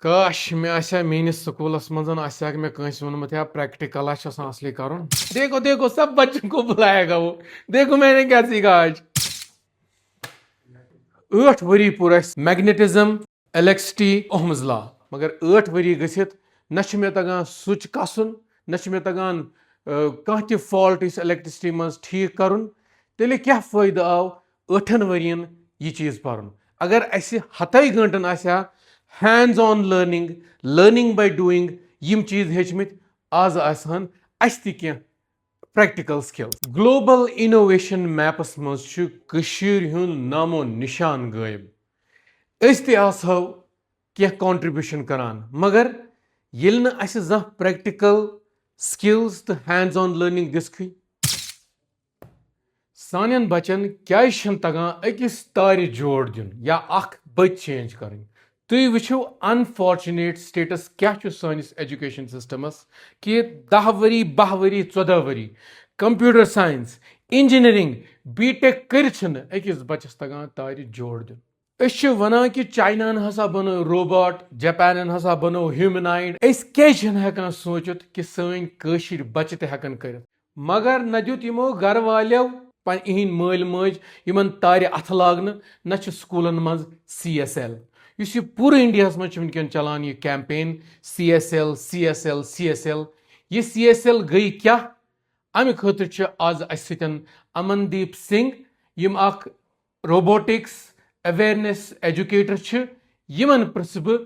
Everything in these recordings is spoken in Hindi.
काश मे आसा मेनिस स्कूलस मज आसा मे कंस वोनमुत या प्रैक्टिकल असली करुन। देखो देखो सब बच्चों को बुलाएगा वो। देखो मैंने क्या सीखा आज। 8 वरी पुर मैग्नेटिज्म इलेक्ट्रिसिटी ओहम्स लॉ मगर 8 वरी गसित न मे तगान स्विच कसन न मे तगान कह फॉल्ट इस इलेक्ट्रिसिटी मज ठीक करुन। तेल क्या फायदा आव 8 वरियन यह चीज पर्न अगर अस हतई घंटन आसा hands on learning learning by doing यम चीज हेचमित आज आसान अस तह practical skills. Global innovation maps मज नामो निशान गायब। अस तहो क्या कंट्रीब्यूशन करान मगर ये प्रैक्टिकल स्किल्स तो हैंड्स ऑन लर्निंग दिसख सान बचन क्या तगान अकिस तार जोड़ दिन या अख बच चेंज कर। तुम वो अनफॉर्चुनेट स्टेटस क्या सानिस एजुकेशन सिस्टमस कि 10 वरी 12 वरी 14 वरी कंप्यूटर साइंस इंजीनियरिंग बीटेक कर बचस तगान तार जोड़ दिन। अस वन कि चाइना हसा बनो रोबोट जापान हसा बनो ह्यूमनाइड अस क्या सोचित कि सन बच्चे तहन कर मगर न दुत यमो घर वालो इहन माल मज इन तार अथ लागन न स्कूलन मज CSL इस पूरे इंडिया मज वनकन चलान यह कैंपेन CSL CSL CSL ये CSL गई क्या अमि खतर आज अस अमनदीप सिंह यम रोबोटिक्स अवेयरनेस एजुकेटर यमन पृछ बह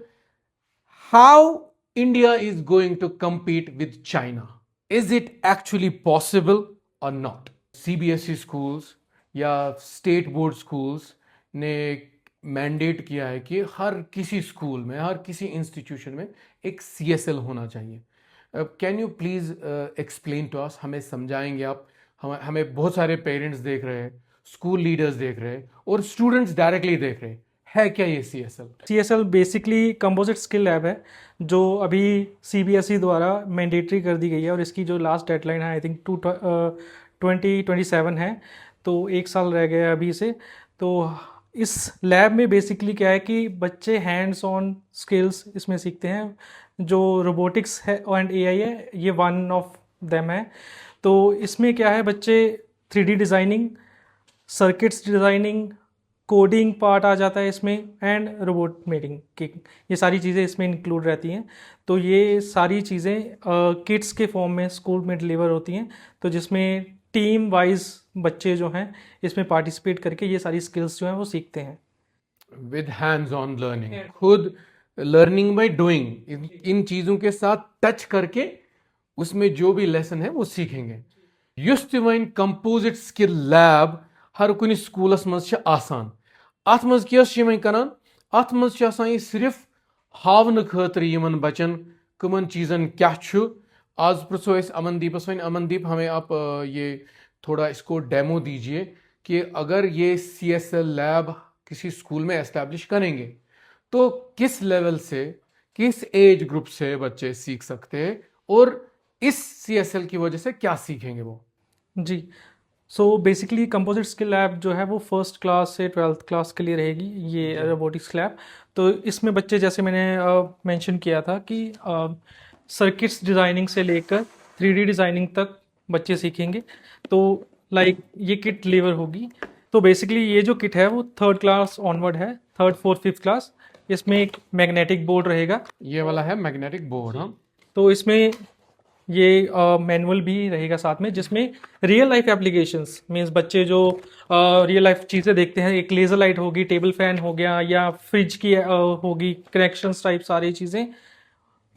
how India is going to compete with China, is it actually possible or not? CBSE schools या स्टेट बोर्ड स्कूल्स ने मैंडेट किया है कि हर किसी स्कूल में हर किसी इंस्टीट्यूशन में एक CSL होना चाहिए। Can you please explain to us, हमें समझाएंगे आप? हमें बहुत सारे पेरेंट्स देख रहे हैं, स्कूल लीडर्स देख रहे हैं और स्टूडेंट्स डायरेक्टली देख रहे हैं, है क्या ये CSL basically composite skill lab है जो अभी CBSE द्वारा मैंडेटरी कर दी गई है और इसकी जो लास्ट डेडलाइन है आई थिंक 2027 है, तो 1 साल रह गया है अभी से। तो इस लैब में बेसिकली क्या है कि बच्चे हैंड्स ऑन स्किल्स इसमें सीखते हैं। जो रोबोटिक्स है एंड AI है ये वन ऑफ देम है। तो इसमें क्या है, बच्चे 3D designing, circuits designing, coding part आ जाता है इसमें एंड रोबोट मेकिंग की, ये सारी चीज़ें इसमें इंक्लूड रहती हैं। तो ये सारी चीज़ें किट्स के फॉर्म में स्कूल में डिलीवर होती हैं, तो जिसमें टीम वाइज बच्चे जो हैं इसमें पार्टिसिपेट करके ये सारी स्किल्स जो हैं वो सीखते हैं। विद हैंड्स ऑन लर्निंग, खुद लर्निंग बाय डूइंग, इन चीज़ों के साथ टच करके उसमें जो भी लेसन है वो सीखेंगे। युस ति वन कंपोजिट स्किल लैब हर कुछ स्कूलस मज आसान, अत मज क्या करान, अत मज यह सिर्फ हावन खतर यमन बचन कमन चीज़न क्या छु। आज पृछो अमनदीपस, वन अमनदीप हमें आप ये थोड़ा इसको डेमो दीजिए कि अगर ये CSL लैब किसी स्कूल में एस्टेब्लिश करेंगे तो किस लेवल से, किस एज ग्रुप से बच्चे सीख सकते हैं और इस CSL की वजह से क्या सीखेंगे वो? जी, so basically composite skill lab जो है वो 1st क्लास से 12th क्लास के लिए रहेगी ये रोबोटिक्स लैब। तो इसमें बच्चे, जैसे मैंने मेंशन किया था कि सर्किट्स डिज़ाइनिंग से लेकर 3D डिज़ाइनिंग तक बच्चे सीखेंगे। तो लाइक ये किट डिलीवर होगी। तो बेसिकली ये जो किट है वो 3rd क्लास ऑनवर्ड है, 3rd 4th 5th क्लास। इसमें एक मैग्नेटिक बोर्ड रहेगा, ये वाला है मैग्नेटिक बोर्ड। हाँ, तो इसमें ये मैनुअल भी रहेगा साथ में, जिसमें रियल लाइफ एप्लीकेशंस मींस बच्चे जो रियल लाइफ चीज़ें देखते हैं, एक लेज़र लाइट होगी, टेबल फैन हो गया या फ्रिज की होगी, कनेक्शंस टाइप सारी चीज़ें।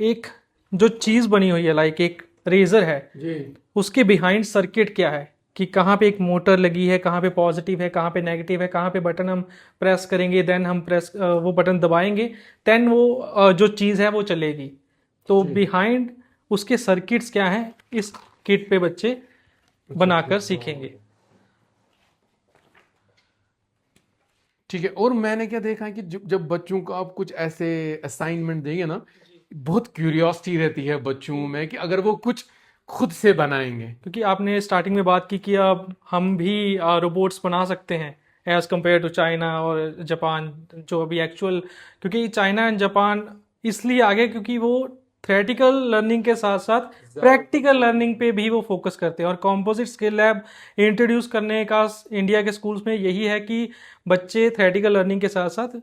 एक जो चीज़ बनी हुई है लाइक एक रेजर है जी, उसके बिहाइंड सर्किट क्या है कि कहाँ पे एक मोटर लगी है, कहाँ पे पॉजिटिव है, कहाँ पे नेगेटिव है, कहाँ पे बटन हम प्रेस करेंगे, देन हम वो बटन दबाएंगे, देन वो जो चीज़ है वो चलेगी। तो बिहाइंड उसके सर्किट्स क्या हैं इस किट पे बच्चे बनाकर सीखेंगे। ठीक है। और मैंने क्या देखा है कि जब बच्चों को आप कुछ ऐसे असाइनमेंट देंगे ना, बहुत क्यूरियोसिटी रहती है बच्चों में कि अगर वो कुछ खुद से बनाएंगे। क्योंकि आपने स्टार्टिंग में बात की कि अब हम भी रोबोट्स बना सकते हैं एज कम्पेयर टू चाइना और जापान, जो अभी एक्चुअल, क्योंकि चाइना एंड जापान इसलिए आगे क्योंकि वो थ्योरेटिकल लर्निंग के साथ साथ प्रैक्टिकल लर्निंग पे भी वो फोकस करते हैं। और कंपोजिट स्किल लैब इंट्रोड्यूस करने का इंडिया के स्कूल्स में यही है कि बच्चे थ्योरेटिकल लर्निंग के साथ साथ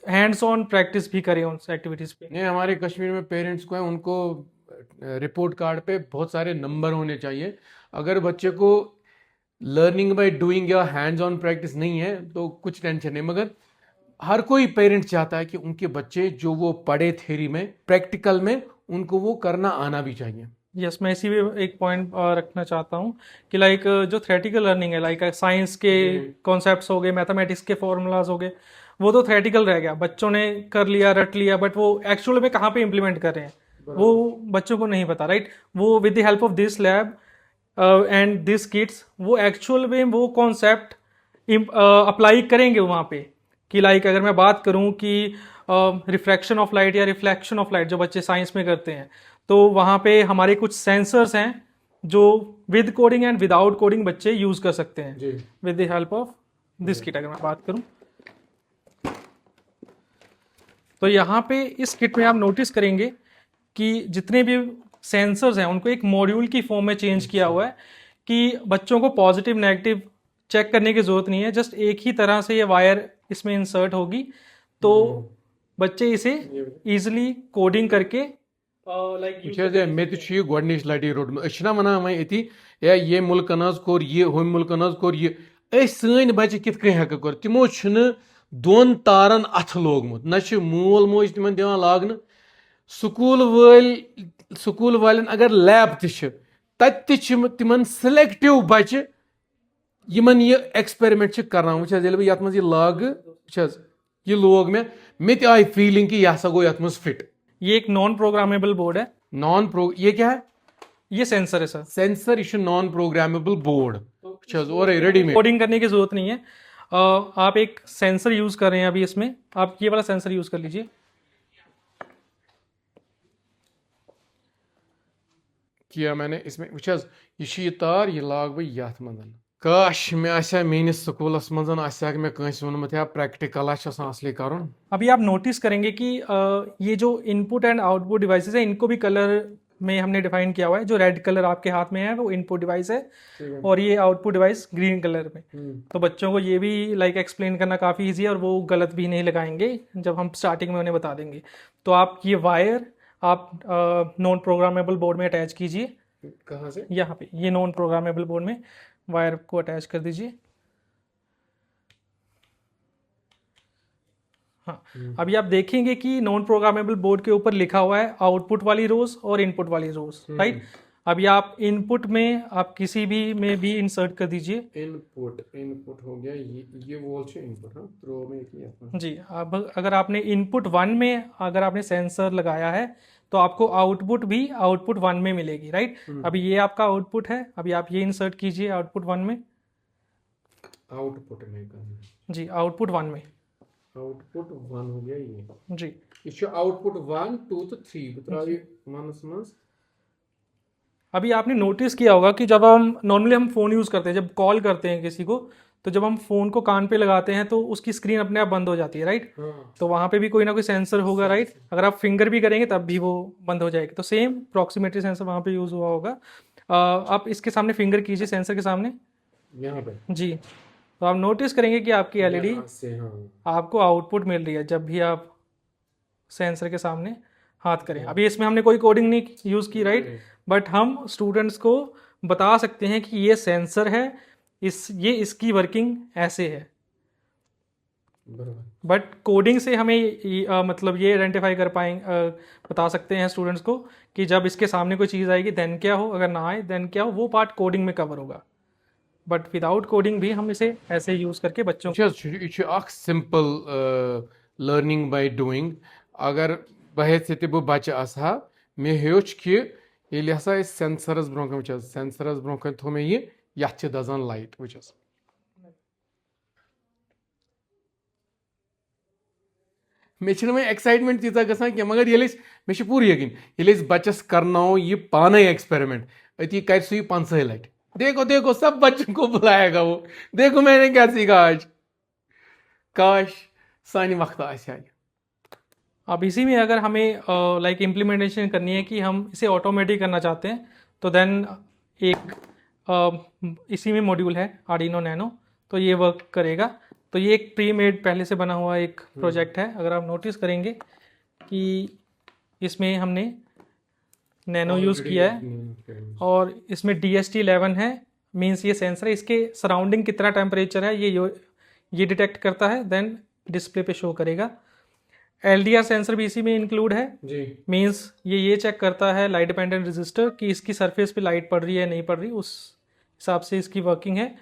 हैंड्स ऑन प्रैक्टिस भी करें उन एक्टिविटीज़ पे। नहीं, हमारे कश्मीर में पेरेंट्स को है, उनको रिपोर्ट कार्ड पे बहुत सारे नंबर होने चाहिए। अगर बच्चे को लर्निंग बाय डूइंग या हैंड्स ऑन प्रैक्टिस नहीं है तो कुछ टेंशन नहीं, मगर हर कोई पेरेंट चाहता है कि उनके बच्चे जो वो पढ़े थ्योरी में, प्रैक्टिकल में उनको वो करना आना भी चाहिए। यस, मैं इसी में एक पॉइंट रखना चाहता हूँ कि लाइक जो थ्योरेटिकल लर्निंग है, लाइक साइंस के कॉन्सेप्ट्स हो गए, मैथमेटिक्स के फॉर्मूलाज हो गए, वो तो थ्योरेटिकल रह गया, बच्चों ने कर लिया, रट लिया, बट वो एक्चुअल में कहाँ पे इम्प्लीमेंट कर रहे हैं वो बच्चों को नहीं पता, राइट। वो with the help of this lab and this kids वो एक्चुअल में वो कॉन्सेप्ट अप्लाई करेंगे वहाँ पे। कि लाइक अगर मैं बात करूँ कि रिफ्रैक्शन ऑफ लाइट या रिफ्लेक्शन ऑफ लाइट जो बच्चे साइंस में करते हैं, तो वहाँ पे हमारे कुछ सेंसर्स हैं जो with coding and without coding बच्चे यूज कर सकते हैं with the help of this kit. अगर मैं बात करूँ तो यहाँ पे इस किट में आप नोटिस करेंगे कि जितने भी सेंसर्स हैं उनको एक मॉड्यूल की फॉर्म में चेंज किया हुआ है कि बच्चों को पॉजिटिव नेगेटिव चेक करने की जरूरत नहीं है, जस्ट एक ही तरह से ये वायर इसमें इंसर्ट होगी तो बच्चे इसे इजिली कोडिंग करके मे तो गोडनिच लटि रोटमुत वन वह ये ये मुल्कन कोर ये हम मुल्कन कोर ये सन बच्चे कित हेक कर तिमो दोन तारन अथ लोगमुत न मूल मोज तिमन दिवान लागन स्कूल वालन अगर लैब तत तिमन सिलेक्टिव बच्चे यमन ये एक्सपेरिमेंट कर ये मज लाग ये लोग मे आई फीलिंग कि यह गो ये फिट। ये एक नॉन प्रोग्रामेबल बोर्ड है। ये क्या है? ये सेंसर है sir. Sensor is non programmable board और रेडीमेड कोडिंग करने की जरूरत नहीं है। आप एक सेंसर यूज कर रहे हैं अभी इसमें, आप ये वाला सेंसर यूज कर लीजिए। किया मैंने इसमें ये तार ये लाग बह ये मंजन काश मे मेनिस स्कूलस मज मे कंस वोनमुत या प्रैक्टिकल असली कर। अभी आप नोटिस करेंगे कि ये जो इनपुट एंड आउटपुट डिवाइसेस है इनको भी कलर में हमने डिफाइन किया हुआ है। जो रेड कलर आपके हाथ में है वो इनपुट डिवाइस है और ये आउटपुट डिवाइस ग्रीन कलर में। तो बच्चों को ये भी लाइक एक्सप्लेन करना काफ़ी ईजी है और वो गलत भी नहीं लगाएंगे जब हम स्टार्टिंग में उन्हें बता देंगे। तो आप ये वायर आप नॉन प्रोग्रामेबल बोर्ड में अटैच कीजिए। कहाँ से? यहाँ पे ये नॉन प्रोग्रामेबल बोर्ड में वायर को अटैच कर दीजिए। हाँ, अभी आप देखेंगे कि नॉन प्रोग्रामेबल बोर्ड के ऊपर लिखा हुआ है आउटपुट वाली रोज और इनपुट वाली रोज, राइट। अभी आप इनपुट में आप किसी भी में भी इंसर्ट कर दीजिए। इनपुट हो गया ये वोल से इनपुट। हाँ, रो में किया जी। अब अगर आपने इनपुट 1 में अगर आपने सेंसर लगाया है तो आपको आउटपुट भी आउटपुट 1 में मिलेगी, राइट। अभी ये आपका आउटपुट है, अभी आप ये इंसर्ट कीजिए आउटपुट 1 में। आउटपुट में जी, आउटपुट 1 में। आउटपुट 1 हो गया ये जी। ये आउटपुट 1 2 तो 3 बता। अभी आपने नोटिस किया होगा कि जब हम नॉर्मली हम फ़ोन यूज़ करते हैं, जब कॉल करते हैं किसी को, तो जब हम फ़ोन को कान पे लगाते हैं तो उसकी स्क्रीन अपने आप बंद हो जाती है, राइट। तो वहाँ पे भी कोई ना कोई सेंसर होगा, राइट। अगर आप फिंगर भी करेंगे तब भी वो बंद हो जाएगी। तो सेम प्रॉक्सिमिटी सेंसर वहाँ पे यूज़ हुआ होगा। आप इसके सामने फिंगर कीजिए, सेंसर के सामने यहाँ पे जी। तो आप नोटिस करेंगे कि आपकी एलईडी आपको आउटपुट मिल रही है जब भी आप सेंसर के सामने हाथ करें। अभी इसमें हमने कोई कोडिंग नहीं यूज़ की, राइट, बट हम स्टूडेंट्स को बता सकते हैं कि ये सेंसर है, ये इसकी वर्किंग ऐसे है। बट कोडिंग से हमें मतलब ये आइडेंटिफाई कर पाएंगे, बता सकते हैं स्टूडेंट्स को कि जब इसके सामने कोई चीज़ आएगी देन क्या हो, अगर ना आए देन क्या हो, वो पार्ट कोडिंग में कवर होगा। बट विदाउट कोडिंग भी हम इसे ऐसे यूज़ करके बच्चों को सिंपल लर्निंग बाय डूइंग। अगर बहत बह बच्चे आसा मे हेच कि ये हसा सेंसरस ब्रोह सेंसरस ब्रोह थो मे ये दजान लाइट वचस मे एक्साइटमेंट तीजा गसान कि मगर मे पूर यकीन ये बच्चस करनाओ ये पाने एक्सपेरिमेंट अति कर सु 5 लट। देखो देखो सब बच्चों को बुलाएगा वो, देखो मैंने क्या सीखा आज। काश सानी वक्त आए। अब इसी में अगर हमें लाइक इम्प्लीमेंटेशन करनी है कि हम इसे ऑटोमेटिक करना चाहते हैं, तो देन एक इसी में मॉड्यूल है आर्डिनो नैनो, तो ये वर्क करेगा। तो ये एक प्री मेड पहले से बना हुआ एक प्रोजेक्ट है। अगर आप नोटिस करेंगे कि इसमें हमने नैनो यूज़ किया है और इसमें DST-11 है, मीन्स ये सेंसर है, इसके सराउंडिंग कितना टेम्परेचर है ये डिटेक्ट करता है, देन डिस्प्ले पे शो करेगा। LDR सेंसर भी इसी में इंक्लूड है जी। मीन्स ये चेक करता है लाइट डिपेंडेंट रजिस्टर कि इसकी सरफेस पे लाइट पड़ रही है नहीं पड़ रही, उस हिसाब से इसकी वर्किंग है।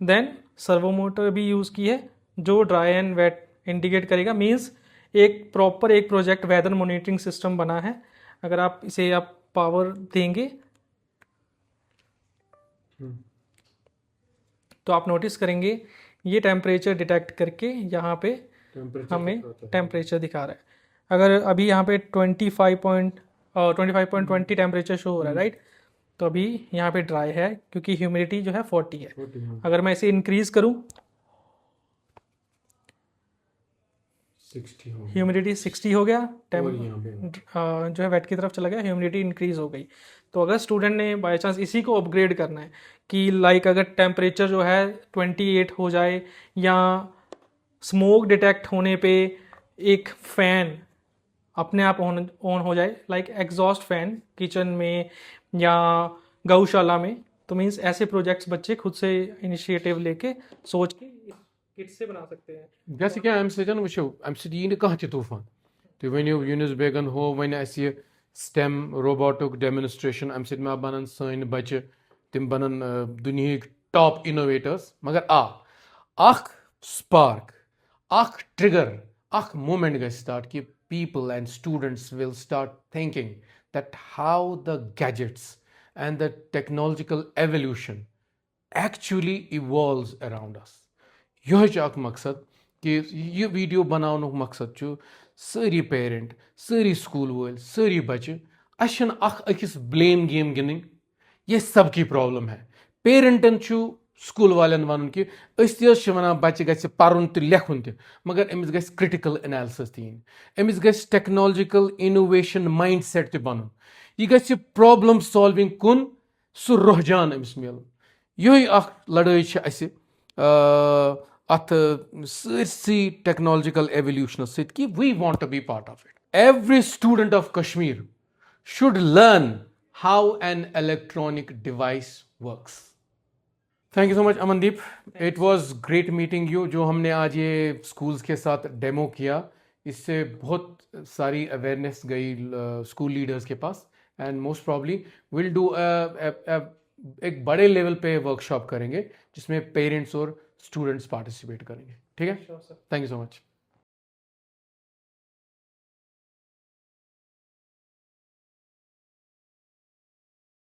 देन सर्वो मोटर भी यूज़ की है जो ड्राई एंड वेट इंडिकेट करेगा, मीन्स एक प्रॉपर एक प्रोजेक्ट वेदर मॉनिटरिंग सिस्टम बना है। अगर आप इसे आप पावर देंगे तो आप नोटिस करेंगे ये टेम्परेचर डिटेक्ट करके यहाँ पे हमें टेम्परेचर दिखा रहा है। अगर अभी यहाँ पे 25.20 टेम्परेचर शो हो रहा है, राइट, तो अभी यहाँ पे ड्राई है क्योंकि ह्यूमिडिटी जो है 40 है। अगर मैं इसे इंक्रीज करूँ, 60 हो ह्यूमिडिटी 60 हो गया, और यहाँ पे जो है वेट की तरफ चला गया, ह्यूमिडिटी इंक्रीज हो गई। तो अगर स्टूडेंट ने बाय चांस इसी को अपग्रेड करना है कि लाइक अगर टेम्परेचर जो है 28 हो जाए या स्मोक डिटेक्ट होने पे एक फ़ैन अपने आप ऑन हो जाए, लाइक एग्जॉस्ट फैन किचन में या गौशाला में, तो मीन्स ऐसे प्रोजेक्ट्स बच्चे खुद से इनिशिएटिव लेके सोच के किट से बना सकते हैं। जैसे कि अमि सतन वो अमि सत यी कह तूफान तुम वनो यूनुस बेगन हो वन अस स्टेम रोबोटिक डेमोन्स्ट्रेशन अमि सत मा बनन सन बच्चे तिम बनन दुनिया टॉप इनोवेटर्स, मगर अख स्पार्क अख ट्रिगर अख मोमेंट गई स्टार्ट कि people and students will start thinking that how the gadgets and the technological evolution actually evolves around us. यह अक मकसद कि यह वीडियो बनाने मकसद सारी पेरेंट सारी स्कूल वाल सारी बच्चे अन अकिस ब्लेम गेम गिन, यह सबकी प्रॉब्लम है। पेरेंटन स्कूल वाले वन कि वन बच्चे गि पर्न तो लेखन त, मगर अमिस गि क्रिटिकल एनालिसिस तीन, अमिस गि टेक्नोलॉजिकल इनोवेशन माइंड सेट त बन, यह गि प्रॉब्लम सॉल्विंग कुन सह रुझान अमिस मिल। यही लड़ाई अत सरसी टेक्नोलॉजिकल एवोल्यूशन सत कि we want to be part of it. Every student of Kashmir should learn how an electronic device works. Thank you so much Amandeep, it was great meeting you. जो हमने आज ये स्कूल्स के साथ डेमो किया, इससे बहुत सारी अवेयरनेस गई स्कूल लीडर्स के पास, and most probably will do एक बड़े लेवल पे वर्कशॉप करेंगे जिसमें पेरेंट्स और स्टूडेंट्स पार्टिसिपेट करेंगे। ठीक है, थैंक यू सो मच।